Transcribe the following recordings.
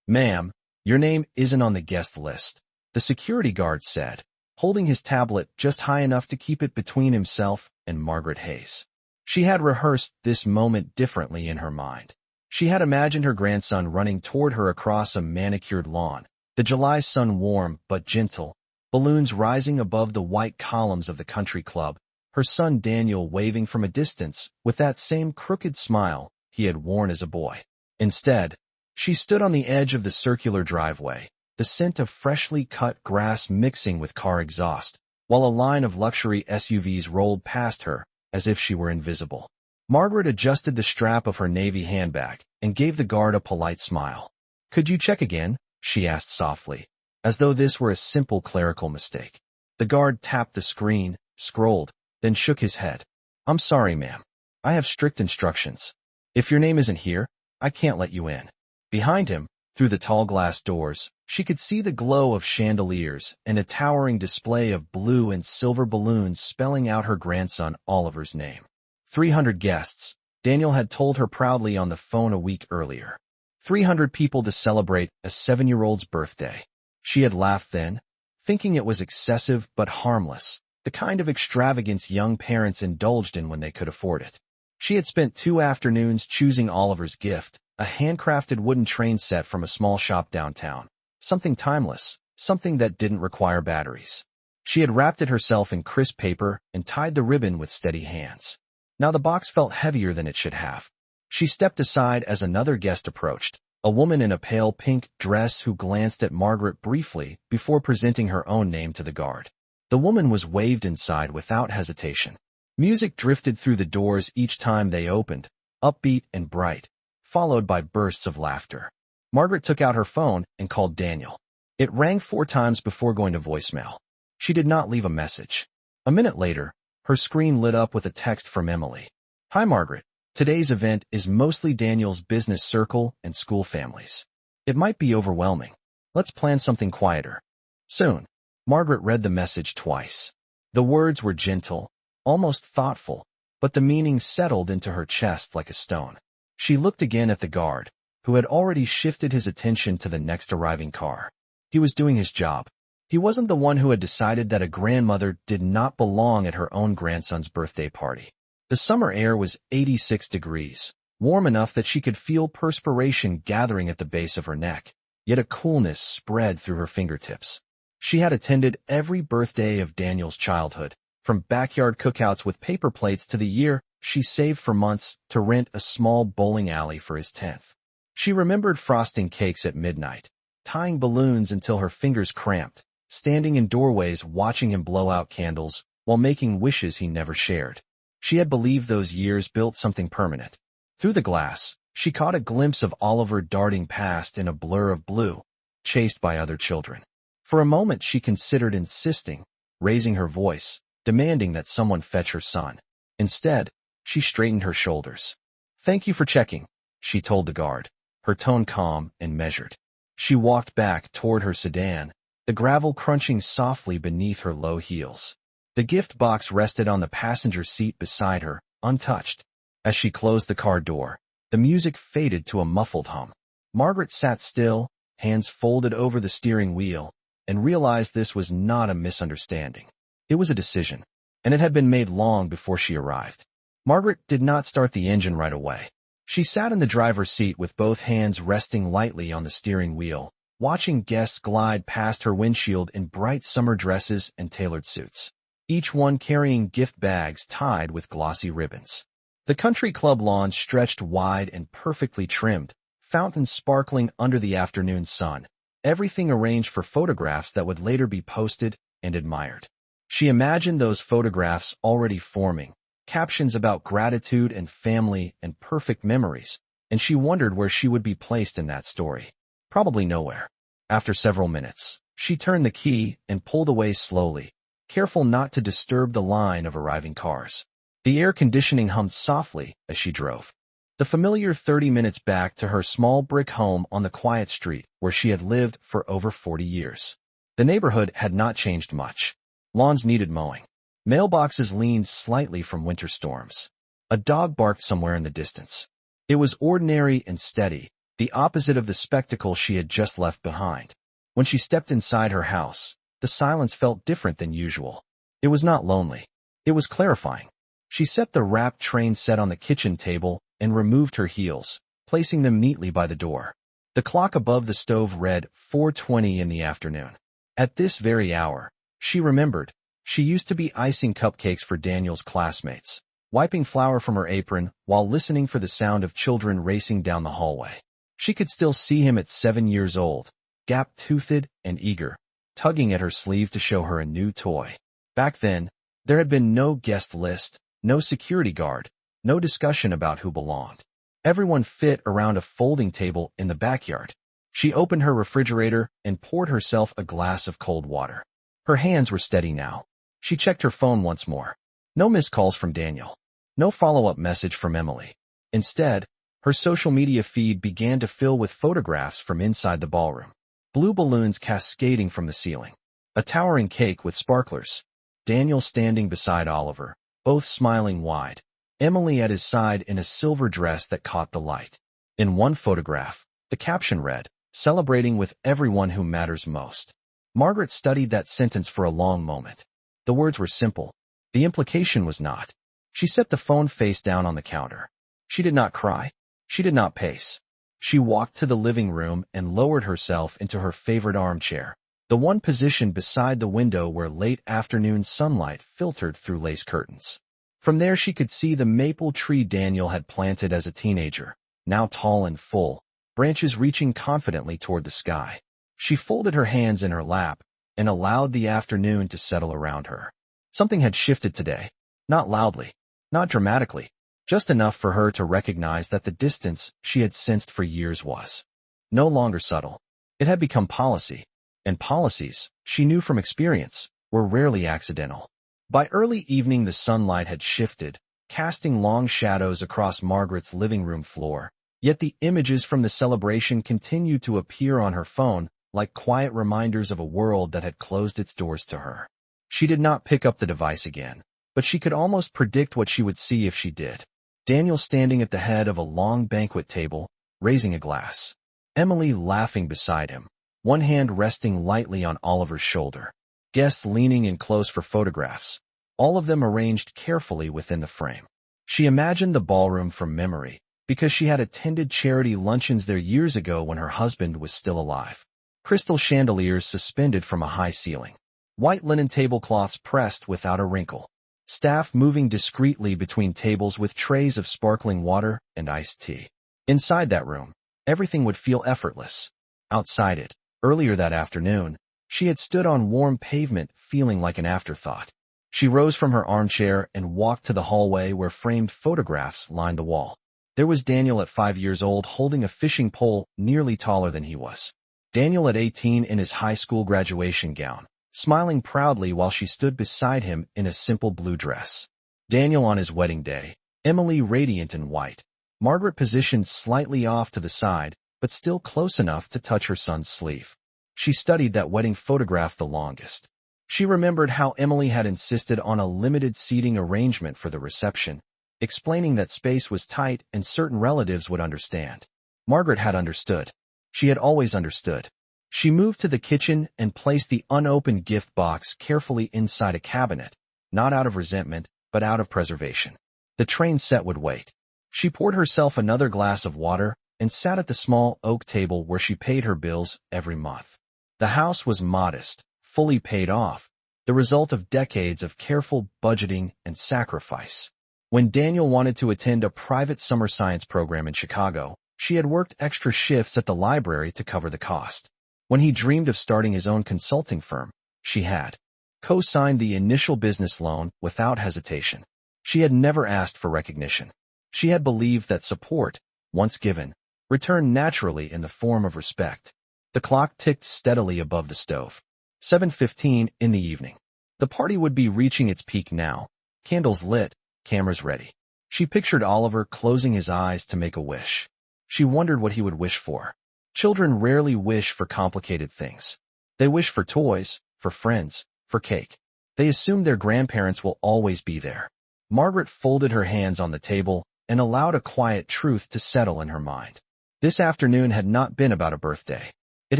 "Ma'am, your name isn't on the guest list," the security guard said, holding his tablet just high enough to keep it between himself and Margaret Hayes. She had rehearsed this moment differently in her mind. She had imagined her grandson running toward her across a manicured lawn, the July sun warm but gentle, balloons rising above the white columns of the country club, her son Daniel waving from a distance with that same crooked smile he had worn as a boy. Instead, she stood on the edge of the circular driveway, the scent of freshly cut grass mixing with car exhaust, while a line of luxury SUVs rolled past her as if she were invisible. Margaret adjusted the strap of her navy handbag and gave the guard a polite smile. "Could you check again?" she asked softly, as though this were a simple clerical mistake. The guard tapped the screen, scrolled, then shook his head. "I'm sorry, ma'am. I have strict instructions. If your name isn't here, I can't let you in." Behind him, through the tall glass doors, she could see the glow of chandeliers and a towering display of blue and silver balloons spelling out her grandson Oliver's name. 300 guests, Daniel had told her proudly on the phone a week earlier. 300 people to celebrate a 7-year-old's birthday. She had laughed then, thinking it was excessive but harmless, the kind of extravagance young parents indulged in when they could afford it. She had spent 2 afternoons choosing Oliver's gift, a handcrafted wooden train set from a small shop downtown. Something timeless, something that didn't require batteries. She had wrapped it herself in crisp paper and tied the ribbon with steady hands. Now the box felt heavier than it should have. She stepped aside as another guest approached, a woman in a pale pink dress who glanced at Margaret briefly before presenting her own name to the guard. The woman was waved inside without hesitation. Music drifted through the doors each time they opened, upbeat and bright, followed by bursts of laughter. Margaret took out her phone and called Daniel. It rang 4 times before going to voicemail. She did not leave a message. A minute later, her screen lit up with a text from Emily. "Hi, Margaret. Today's event is mostly Daniel's business circle and school families. It might be overwhelming. Let's plan something quieter. Soon." Margaret read the message twice. The words were gentle, almost thoughtful, but the meaning settled into her chest like a stone. She looked again at the guard, who had already shifted his attention to the next arriving car. He was doing his job. He wasn't the one who had decided that a grandmother did not belong at her own grandson's birthday party. The summer air was 86 degrees, warm enough that she could feel perspiration gathering at the base of her neck, yet a coolness spread through her fingertips. She had attended every birthday of Daniel's childhood, from backyard cookouts with paper plates to the year she saved for months to rent a small bowling alley for his 10th. She remembered frosting cakes at midnight, tying balloons until her fingers cramped, standing in doorways watching him blow out candles while making wishes he never shared. She had believed those years built something permanent. Through the glass, she caught a glimpse of Oliver darting past in a blur of blue, chased by other children. For a moment she considered insisting, raising her voice, demanding that someone fetch her son. Instead, she straightened her shoulders. "Thank you for checking," she told the guard, her tone calm and measured. She walked back toward her sedan, the gravel crunching softly beneath her low heels. The gift box rested on the passenger seat beside her, untouched. As she closed the car door, the music faded to a muffled hum. Margaret sat still, hands folded over the steering wheel, and realized this was not a misunderstanding. It was a decision, and it had been made long before she arrived. Margaret did not start the engine right away. She sat in the driver's seat with both hands resting lightly on the steering wheel, watching guests glide past her windshield in bright summer dresses and tailored suits, each one carrying gift bags tied with glossy ribbons. The country club lawn stretched wide and perfectly trimmed, fountains sparkling under the afternoon sun, everything arranged for photographs that would later be posted and admired. She imagined those photographs already forming, captions about gratitude and family and perfect memories, and she wondered where she would be placed in that story. Probably nowhere. After several minutes, she turned the key and pulled away slowly, careful not to disturb the line of arriving cars. The air conditioning hummed softly as she drove. The familiar 30 minutes back to her small brick home on the quiet street where she had lived for over 40 years. The neighborhood had not changed much. Lawns needed mowing. Mailboxes leaned slightly from winter storms. A dog barked somewhere in the distance. It was ordinary and steady, the opposite of the spectacle she had just left behind. When she stepped inside her house, the silence felt different than usual. It was not lonely. It was clarifying. She set the wrapped train set on the kitchen table and removed her heels, placing them neatly by the door. The clock above the stove read 4:20 in the afternoon. At this very hour, she remembered, she used to be icing cupcakes for Daniel's classmates, wiping flour from her apron while listening for the sound of children racing down the hallway. She could still see him at 7 years old, gap-toothed and eager, tugging at her sleeve to show her a new toy. Back then, there had been no guest list, no security guard, no discussion about who belonged. Everyone fit around a folding table in the backyard. She opened her refrigerator and poured herself a glass of cold water. Her hands were steady now. She checked her phone once more. No missed calls from Daniel. No follow-up message from Emily. Instead, her social media feed began to fill with photographs from inside the ballroom. Blue balloons cascading from the ceiling. A towering cake with sparklers. Daniel standing beside Oliver, both smiling wide. Emily at his side in a silver dress that caught the light. In one photograph, the caption read, "Celebrating with everyone who matters most." Margaret studied that sentence for a long moment. The words were simple. The implication was not. She set the phone face down on the counter. She did not cry. She did not pace. She walked to the living room and lowered herself into her favorite armchair, the one positioned beside the window where late afternoon sunlight filtered through lace curtains. From there she could see the maple tree Daniel had planted as a teenager, now tall and full, branches reaching confidently toward the sky. She folded her hands in her lap and allowed the afternoon to settle around her. Something had shifted today, not loudly, not dramatically, just enough for her to recognize that the distance she had sensed for years was no longer subtle. It had become policy, and policies, she knew from experience, were rarely accidental. By early evening the sunlight had shifted, casting long shadows across Margaret's living room floor, yet the images from the celebration continued to appear on her phone like quiet reminders of a world that had closed its doors to her. She did not pick up the device again, but she could almost predict what she would see if she did. Daniel standing at the head of a long banquet table, raising a glass. Emily laughing beside him, one hand resting lightly on Oliver's shoulder. Guests leaning in close for photographs, all of them arranged carefully within the frame. She imagined the ballroom from memory, because she had attended charity luncheons there years ago when her husband was still alive. Crystal chandeliers suspended from a high ceiling. White linen tablecloths pressed without a wrinkle. Staff moving discreetly between tables with trays of sparkling water and iced tea. Inside that room, everything would feel effortless. Outside it, earlier that afternoon, she had stood on warm pavement feeling like an afterthought. She rose from her armchair and walked to the hallway where framed photographs lined the wall. There was Daniel at 5 years old holding a fishing pole nearly taller than he was. Daniel at 18 in his high school graduation gown, smiling proudly while she stood beside him in a simple blue dress. Daniel on his wedding day, Emily radiant in white. Margaret positioned slightly off to the side, but still close enough to touch her son's sleeve. She studied that wedding photograph the longest. She remembered how Emily had insisted on a limited seating arrangement for the reception, explaining that space was tight and certain relatives would understand. Margaret had understood. She had always understood. She moved to the kitchen and placed the unopened gift box carefully inside a cabinet, not out of resentment, but out of preservation. The train set would wait. She poured herself another glass of water and sat at the small oak table where she paid her bills every month. The house was modest, fully paid off, the result of decades of careful budgeting and sacrifice. When Daniel wanted to attend a private summer science program in Chicago, she had worked extra shifts at the library to cover the cost. When he dreamed of starting his own consulting firm, she had co-signed the initial business loan without hesitation. She had never asked for recognition. She had believed that support, once given, returned naturally in the form of respect. The clock ticked steadily above the stove. 7:15 in the evening. The party would be reaching its peak now. Candles lit, cameras ready. She pictured Oliver closing his eyes to make a wish. She wondered what he would wish for. Children rarely wish for complicated things. They wish for toys, for friends, for cake. They assume their grandparents will always be there. Margaret folded her hands on the table and allowed a quiet truth to settle in her mind. This afternoon had not been about a birthday. It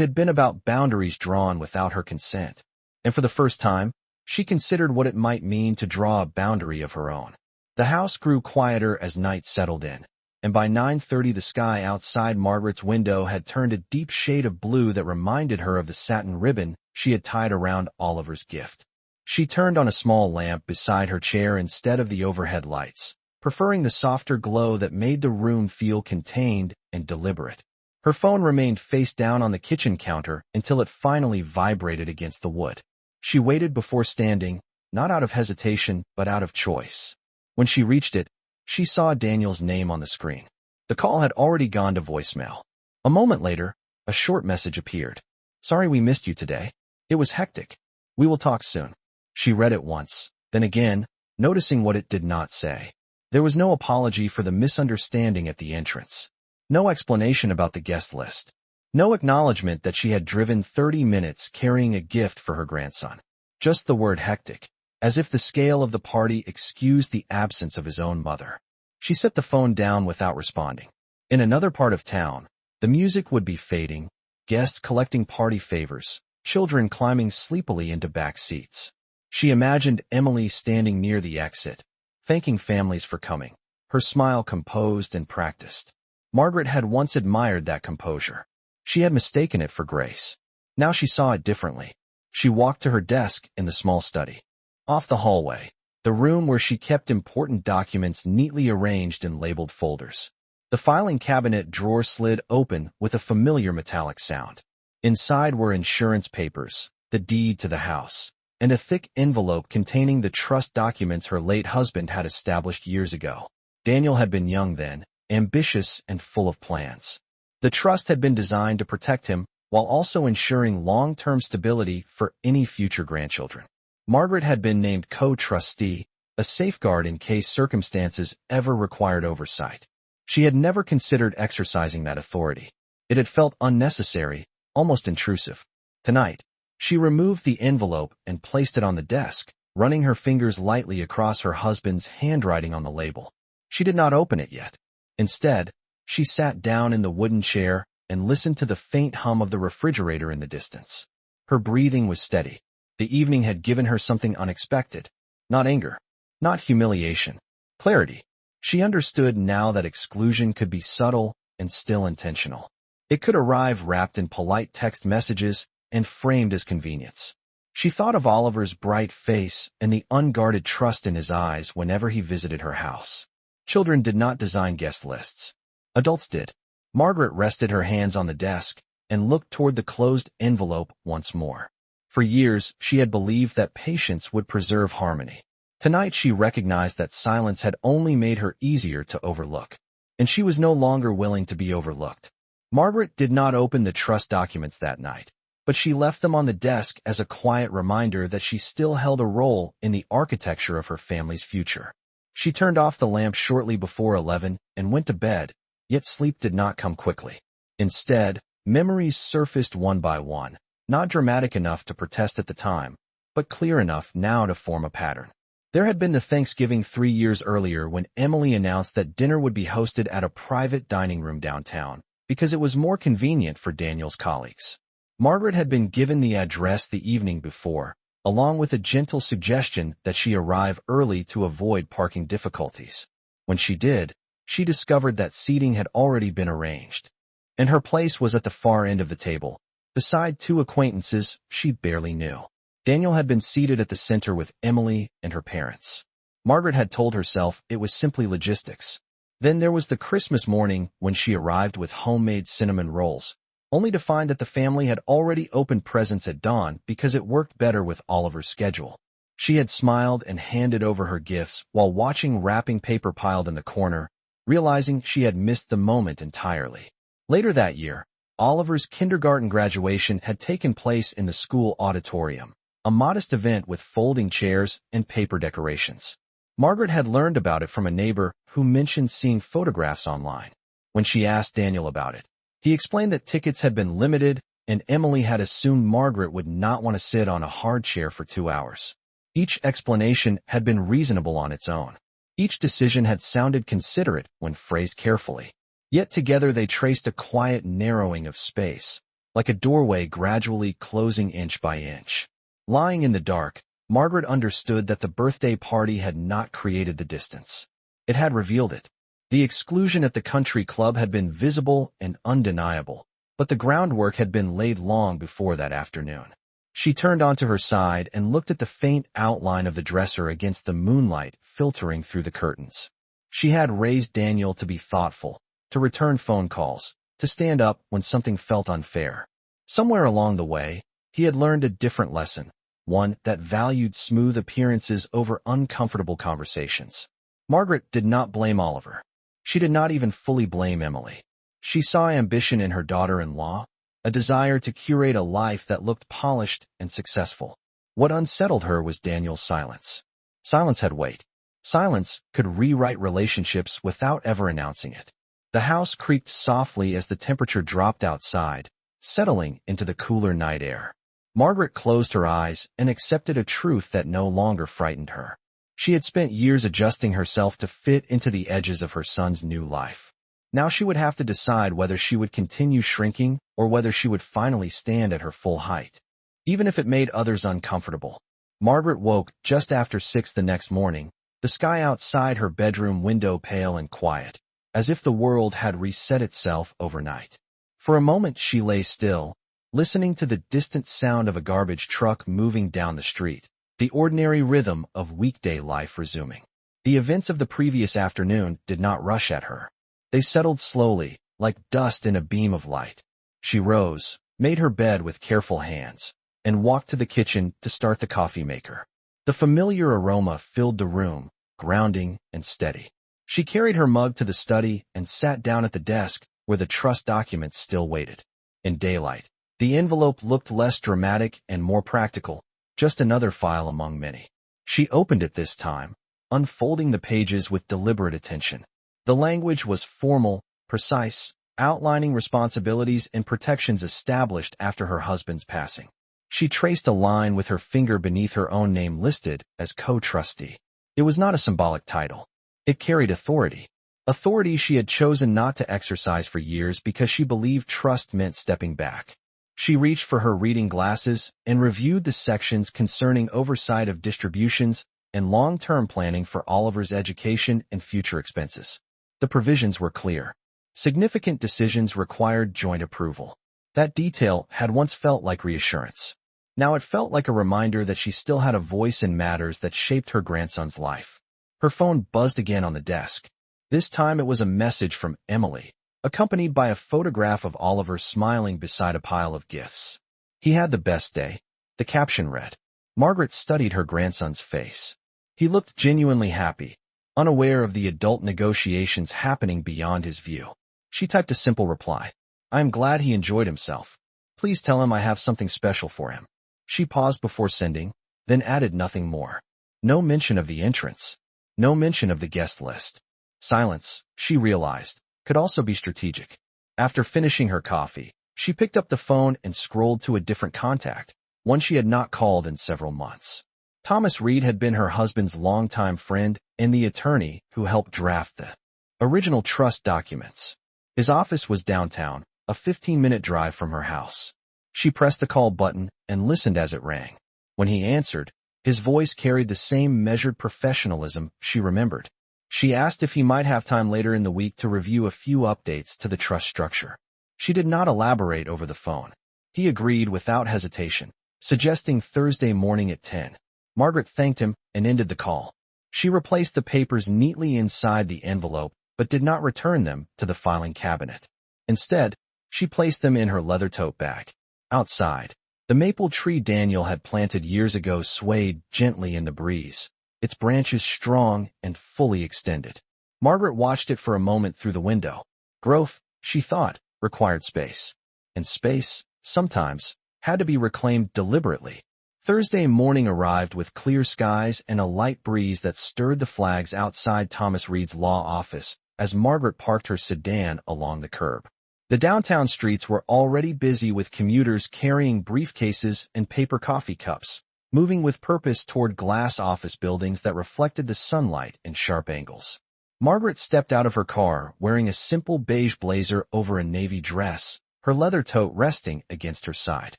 had been about boundaries drawn without her consent. And for the first time, she considered what it might mean to draw a boundary of her own. The house grew quieter as night settled in, and by 9:30 the sky outside Margaret's window had turned a deep shade of blue that reminded her of the satin ribbon she had tied around Oliver's gift. She turned on a small lamp beside her chair instead of the overhead lights, preferring the softer glow that made the room feel contained and deliberate. Her phone remained face down on the kitchen counter until it finally vibrated against the wood. She waited before standing, not out of hesitation, but out of choice. When she reached it, she saw Daniel's name on the screen. The call had already gone to voicemail. A moment later, a short message appeared. "Sorry we missed you today. It was hectic. We will talk soon." She read it once, then again, noticing what it did not say. There was no apology for the misunderstanding at the entrance. No explanation about the guest list. No acknowledgement that she had driven 30 minutes carrying a gift for her grandson. Just the word hectic, as if the scale of the party excused the absence of his own mother. She set the phone down without responding. In another part of town, the music would be fading, guests collecting party favors, children climbing sleepily into back seats. She imagined Emily standing near the exit, thanking families for coming, her smile composed and practiced. Margaret had once admired that composure. She had mistaken it for grace. Now she saw it differently. She walked to her desk in the small study. Off the hallway, the room where she kept important documents neatly arranged in labeled folders. The filing cabinet drawer slid open with a familiar metallic sound. Inside were insurance papers, the deed to the house, and a thick envelope containing the trust documents her late husband had established years ago. Daniel had been young then, ambitious and full of plans. The trust had been designed to protect him while also ensuring long-term stability for any future grandchildren. Margaret had been named co-trustee, a safeguard in case circumstances ever required oversight. She had never considered exercising that authority. It had felt unnecessary, almost intrusive. Tonight, she removed the envelope and placed it on the desk, running her fingers lightly across her husband's handwriting on the label. She did not open it yet. Instead, she sat down in the wooden chair and listened to the faint hum of the refrigerator in the distance. Her breathing was steady. The evening had given her something unexpected. Not anger. Not humiliation. Clarity. She understood now that exclusion could be subtle and still intentional. It could arrive wrapped in polite text messages and framed as convenience. She thought of Oliver's bright face and the unguarded trust in his eyes whenever he visited her house. Children did not design guest lists. Adults did. Margaret rested her hands on the desk and looked toward the closed envelope once more. For years, she had believed that patience would preserve harmony. Tonight she recognized that silence had only made her easier to overlook, and she was no longer willing to be overlooked. Margaret did not open the trust documents that night, but she left them on the desk as a quiet reminder that she still held a role in the architecture of her family's future. She turned off the lamp shortly before 11 and went to bed, yet sleep did not come quickly. Instead, memories surfaced one by one, not dramatic enough to protest at the time, but clear enough now to form a pattern. There had been the Thanksgiving 3 years earlier when Emily announced that dinner would be hosted at a private dining room downtown, because it was more convenient for Daniel's colleagues. Margaret had been given the address the evening before, along with a gentle suggestion that she arrive early to avoid parking difficulties. When she did, she discovered that seating had already been arranged, and her place was at the far end of the table, beside two acquaintances she barely knew. Daniel had been seated at the center with Emily and her parents. Margaret had told herself it was simply logistics. Then there was the Christmas morning when she arrived with homemade cinnamon rolls, only to find that the family had already opened presents at dawn because it worked better with Oliver's schedule. She had smiled and handed over her gifts while watching wrapping paper piled in the corner, realizing she had missed the moment entirely. Later that year, Oliver's kindergarten graduation had taken place in the school auditorium, a modest event with folding chairs and paper decorations. Margaret had learned about it from a neighbor who mentioned seeing photographs online. When she asked Daniel about it, he explained that tickets had been limited and Emily had assumed Margaret would not want to sit on a hard chair for 2 hours. Each explanation had been reasonable on its own. Each decision had sounded considerate when phrased carefully. Yet together they traced a quiet narrowing of space, like a doorway gradually closing inch by inch. Lying in the dark, Margaret understood that the birthday party had not created the distance. It had revealed it. The exclusion at the country club had been visible and undeniable, but the groundwork had been laid long before that afternoon. She turned onto her side and looked at the faint outline of the dresser against the moonlight filtering through the curtains. She had raised Daniel to be thoughtful, to return phone calls, to stand up when something felt unfair. Somewhere along the way, he had learned a different lesson, one that valued smooth appearances over uncomfortable conversations. Margaret did not blame Oliver. She did not even fully blame Emily. She saw ambition in her daughter-in-law, a desire to curate a life that looked polished and successful. What unsettled her was Daniel's silence. Silence had weight. Silence could rewrite relationships without ever announcing it. The house creaked softly as the temperature dropped outside, settling into the cooler night air. Margaret closed her eyes and accepted a truth that no longer frightened her. She had spent years adjusting herself to fit into the edges of her son's new life. Now she would have to decide whether she would continue shrinking or whether she would finally stand at her full height, even if it made others uncomfortable. Margaret woke just after 6 the next morning, the sky outside her bedroom window pale and quiet, as if the world had reset itself overnight. For a moment she lay still, listening to the distant sound of a garbage truck moving down the street, the ordinary rhythm of weekday life resuming. The events of the previous afternoon did not rush at her. They settled slowly, like dust in a beam of light. She rose, made her bed with careful hands, and walked to the kitchen to start the coffee maker. The familiar aroma filled the room, grounding and steady. She carried her mug to the study and sat down at the desk where the trust documents still waited. In daylight, the envelope looked less dramatic and more practical, just another file among many. She opened it this time, unfolding the pages with deliberate attention. The language was formal, precise, outlining responsibilities and protections established after her husband's passing. She traced a line with her finger beneath her own name listed as co-trustee. It was not a symbolic title. It carried authority. Authority she had chosen not to exercise for years because she believed trust meant stepping back. She reached for her reading glasses and reviewed the sections concerning oversight of distributions and long-term planning for Oliver's education and future expenses. The provisions were clear. Significant decisions required joint approval. That detail had once felt like reassurance. Now it felt like a reminder that she still had a voice in matters that shaped her grandson's life. Her phone buzzed again on the desk. This time it was a message from Emily, accompanied by a photograph of Oliver smiling beside a pile of gifts. He had the best day, the caption read. Margaret studied her grandson's face. He looked genuinely happy, unaware of the adult negotiations happening beyond his view. She typed a simple reply. I am glad he enjoyed himself. Please tell him I have something special for him. She paused before sending, then added nothing more. No mention of the entrance. No mention of the guest list. Silence, she realized, could also be strategic. After finishing her coffee, she picked up the phone and scrolled to a different contact, one she had not called in several months. Thomas Reed had been her husband's longtime friend and the attorney who helped draft the original trust documents. His office was downtown, a 15-minute drive from her house. She pressed the call button and listened as it rang. When he answered, his voice carried the same measured professionalism she remembered. She asked if he might have time later in the week to review a few updates to the trust structure. She did not elaborate over the phone. He agreed without hesitation, suggesting Thursday morning at 10. Margaret thanked him and ended the call. She replaced the papers neatly inside the envelope, but did not return them to the filing cabinet. Instead, she placed them in her leather tote bag. Outside, the maple tree Daniel had planted years ago swayed gently in the breeze, its branches strong and fully extended. Margaret watched it for a moment through the window. Growth, she thought, required space. And space, sometimes, had to be reclaimed deliberately. Thursday morning arrived with clear skies and a light breeze that stirred the flags outside Thomas Reed's law office as Margaret parked her sedan along the curb. The downtown streets were already busy with commuters carrying briefcases and paper coffee cups, moving with purpose toward glass office buildings that reflected the sunlight in sharp angles. Margaret stepped out of her car wearing a simple beige blazer over a navy dress, her leather tote resting against her side.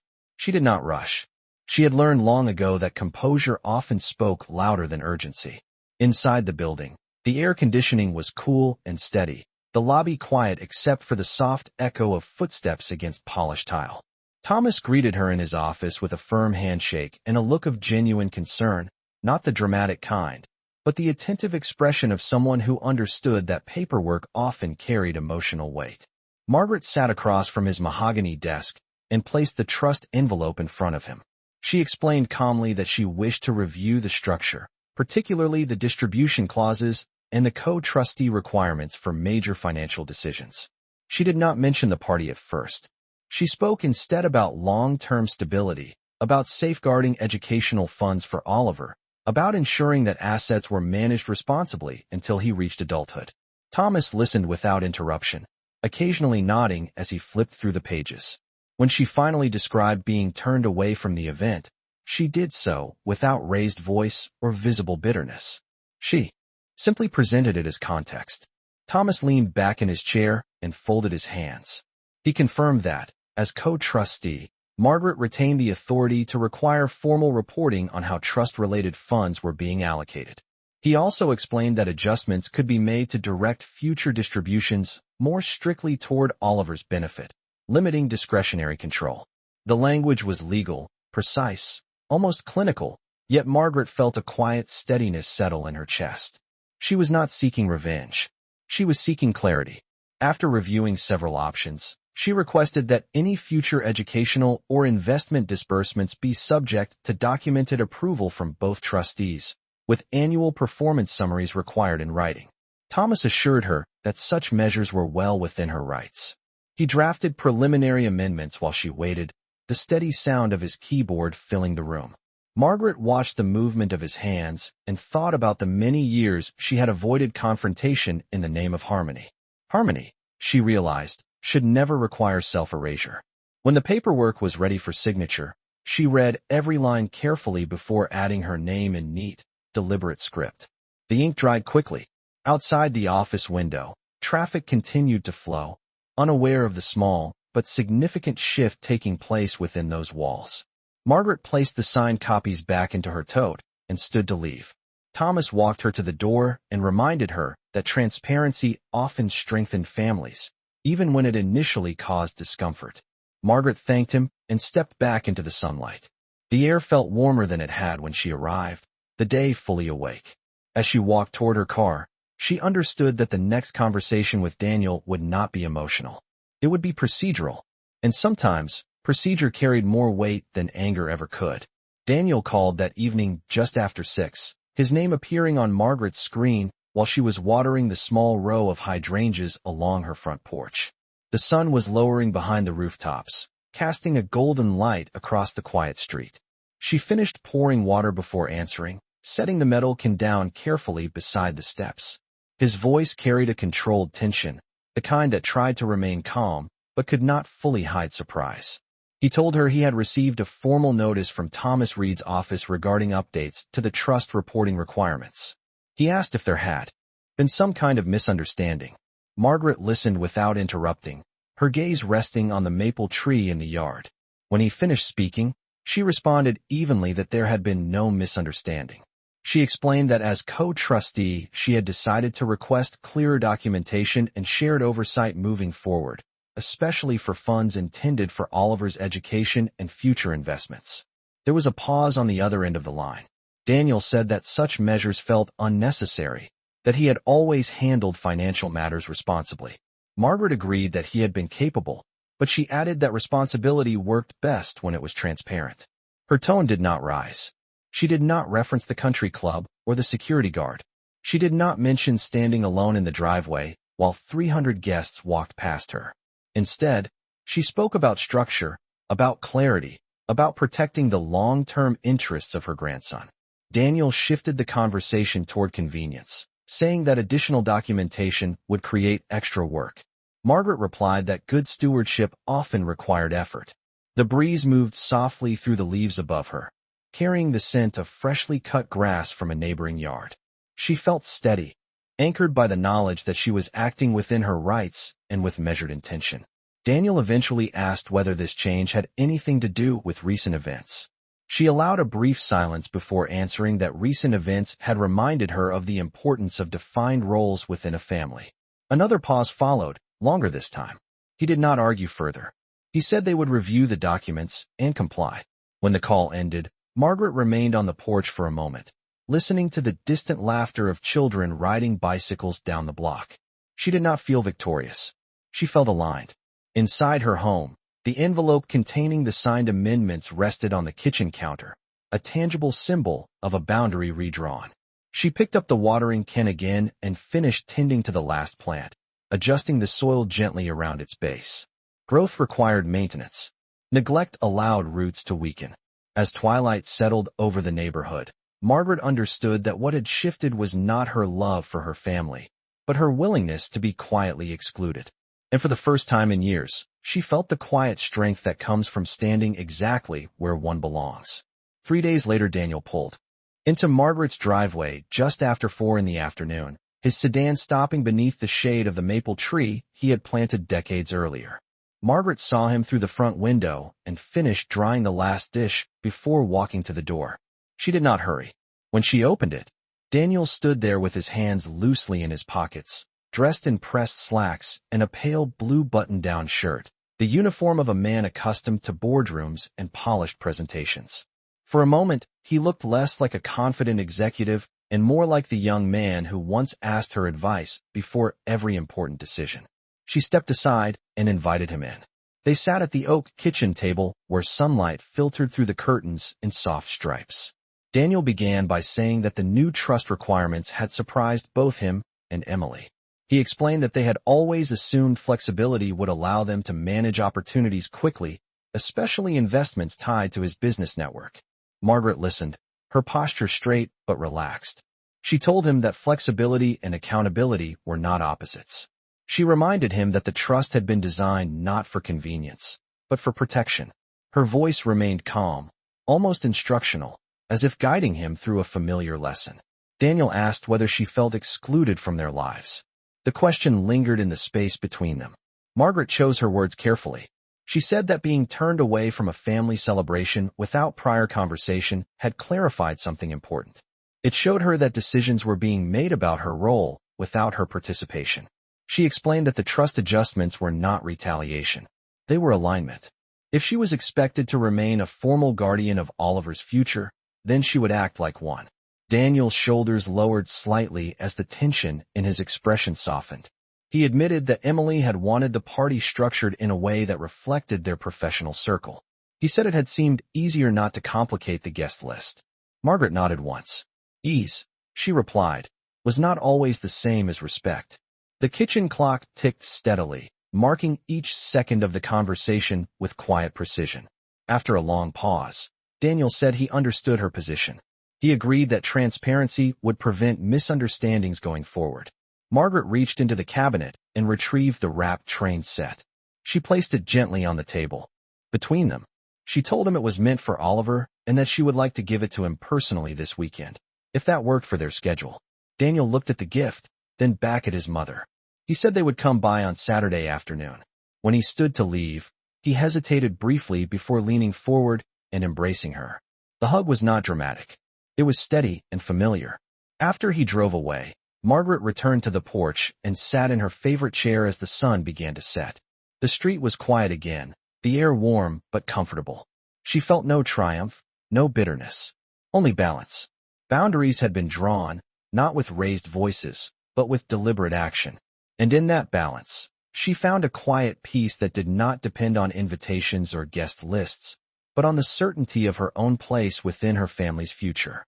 She did not rush. She had learned long ago that composure often spoke louder than urgency. Inside the building, the air conditioning was cool and steady, the lobby quiet except for the soft echo of footsteps against polished tile. Thomas greeted her in his office with a firm handshake and a look of genuine concern, not the dramatic kind, but the attentive expression of someone who understood that paperwork often carried emotional weight. Margaret sat across from his mahogany desk and placed the trust envelope in front of him. She explained calmly that she wished to review the structure, particularly the distribution clauses and the co-trustee requirements for major financial decisions. She did not mention the party at first. She spoke instead about long-term stability, about safeguarding educational funds for Oliver, about ensuring that assets were managed responsibly until he reached adulthood. Thomas listened without interruption, occasionally nodding as he flipped through the pages. When she finally described being turned away from the event, she did so without raised voice or visible bitterness. She simply presented it as context. Thomas leaned back in his chair and folded his hands. He confirmed that, as co-trustee, Margaret retained the authority to require formal reporting on how trust-related funds were being allocated. He also explained that adjustments could be made to direct future distributions more strictly toward Oliver's benefit, limiting discretionary control. The language was legal, precise, almost clinical, yet Margaret felt a quiet steadiness settle in her chest. She was not seeking revenge. She was seeking clarity. After reviewing several options, she requested that any future educational or investment disbursements be subject to documented approval from both trustees, with annual performance summaries required in writing. Thomas assured her that such measures were well within her rights. He drafted preliminary amendments while she waited, the steady sound of his keyboard filling the room. Margaret watched the movement of his hands and thought about the many years she had avoided confrontation in the name of harmony. Harmony, she realized, should never require self-erasure. When the paperwork was ready for signature, she read every line carefully before adding her name in neat, deliberate script. The ink dried quickly. Outside the office window, traffic continued to flow, unaware of the small but significant shift taking place within those walls. Margaret placed the signed copies back into her tote and stood to leave. Thomas walked her to the door and reminded her that transparency often strengthened families, even when it initially caused discomfort. Margaret thanked him and stepped back into the sunlight. The air felt warmer than it had when she arrived, the day fully awake. As she walked toward her car, she understood that the next conversation with Daniel would not be emotional. It would be procedural, and sometimes procedure carried more weight than anger ever could. Daniel called that evening just after 6, his name appearing on Margaret's screen while she was watering the small row of hydrangeas along her front porch. The sun was lowering behind the rooftops, casting a golden light across the quiet street. She finished pouring water before answering, setting the metal can down carefully beside the steps. His voice carried a controlled tension, the kind that tried to remain calm but could not fully hide surprise. He told her he had received a formal notice from Thomas Reed's office regarding updates to the trust reporting requirements. He asked if there had been some kind of misunderstanding. Margaret listened without interrupting, her gaze resting on the maple tree in the yard. When he finished speaking, she responded evenly that there had been no misunderstanding. She explained that as co-trustee, she had decided to request clearer documentation and shared oversight moving forward, especially for funds intended for Oliver's education and future investments. There was a pause on the other end of the line. Daniel said that such measures felt unnecessary, that he had always handled financial matters responsibly. Margaret agreed that he had been capable, but she added that responsibility worked best when it was transparent. Her tone did not rise. She did not reference the country club or the security guard. She did not mention standing alone in the driveway while 300 guests walked past her. Instead, she spoke about structure, about clarity, about protecting the long-term interests of her grandson. Daniel shifted the conversation toward convenience, saying that additional documentation would create extra work. Margaret replied that good stewardship often required effort. The breeze moved softly through the leaves above her, carrying the scent of freshly cut grass from a neighboring yard. She felt steady, anchored by the knowledge that she was acting within her rights and with measured intention. Daniel eventually asked whether this change had anything to do with recent events. She allowed a brief silence before answering that recent events had reminded her of the importance of defined roles within a family. Another pause followed, longer this time. He did not argue further. He said they would review the documents and comply. When the call ended, Margaret remained on the porch for a moment, listening to the distant laughter of children riding bicycles down the block. She did not feel victorious. She felt aligned. Inside her home, the envelope containing the signed amendments rested on the kitchen counter, a tangible symbol of a boundary redrawn. She picked up the watering can again and finished tending to the last plant, adjusting the soil gently around its base. Growth required maintenance. Neglect allowed roots to weaken. As twilight settled over the neighborhood, Margaret understood that what had shifted was not her love for her family, but her willingness to be quietly excluded. And for the first time in years, she felt the quiet strength that comes from standing exactly where one belongs. 3 days later, Daniel pulled into Margaret's driveway just after 4 in the afternoon, his sedan stopping beneath the shade of the maple tree he had planted decades earlier. Margaret saw him through the front window and finished drying the last dish before walking to the door. She did not hurry. When she opened it, Daniel stood there with his hands loosely in his pockets, dressed in pressed slacks and a pale blue button-down shirt, the uniform of a man accustomed to boardrooms and polished presentations. For a moment, he looked less like a confident executive and more like the young man who once asked her advice before every important decision. She stepped aside and invited him in. They sat at the oak kitchen table where sunlight filtered through the curtains in soft stripes. Daniel began by saying that the new trust requirements had surprised both him and Emily. He explained that they had always assumed flexibility would allow them to manage opportunities quickly, especially investments tied to his business network. Margaret listened, her posture straight but relaxed. She told him that flexibility and accountability were not opposites. She reminded him that the trust had been designed not for convenience, but for protection. Her voice remained calm, almost instructional, as if guiding him through a familiar lesson. Daniel asked whether she felt excluded from their lives. The question lingered in the space between them. Margaret chose her words carefully. She said that being turned away from a family celebration without prior conversation had clarified something important. It showed her that decisions were being made about her role without her participation. She explained that the trust adjustments were not retaliation. They were alignment. If she was expected to remain a formal guardian of Oliver's future, then she would act like one. Daniel's shoulders lowered slightly as the tension in his expression softened. He admitted that Emily had wanted the party structured in a way that reflected their professional circle. He said it had seemed easier not to complicate the guest list. Margaret nodded once. Ease, she replied, was not always the same as respect. The kitchen clock ticked steadily, marking each second of the conversation with quiet precision. After a long pause, Daniel said he understood her position. He agreed that transparency would prevent misunderstandings going forward. Margaret reached into the cabinet and retrieved the wrapped train set. She placed it gently on the table. Between them, she told him it was meant for Oliver and that she would like to give it to him personally this weekend, if that worked for their schedule. Daniel looked at the gift, then back at his mother. He said they would come by on Saturday afternoon. When he stood to leave, he hesitated briefly before leaning forward and embracing her. The hug was not dramatic. It was steady and familiar. After he drove away, Margaret returned to the porch and sat in her favorite chair as the sun began to set. The street was quiet again, the air warm but comfortable. She felt no triumph, no bitterness, only balance. Boundaries had been drawn, not with raised voices, but with deliberate action. And in that balance, she found a quiet peace that did not depend on invitations or guest lists, but on the certainty of her own place within her family's future.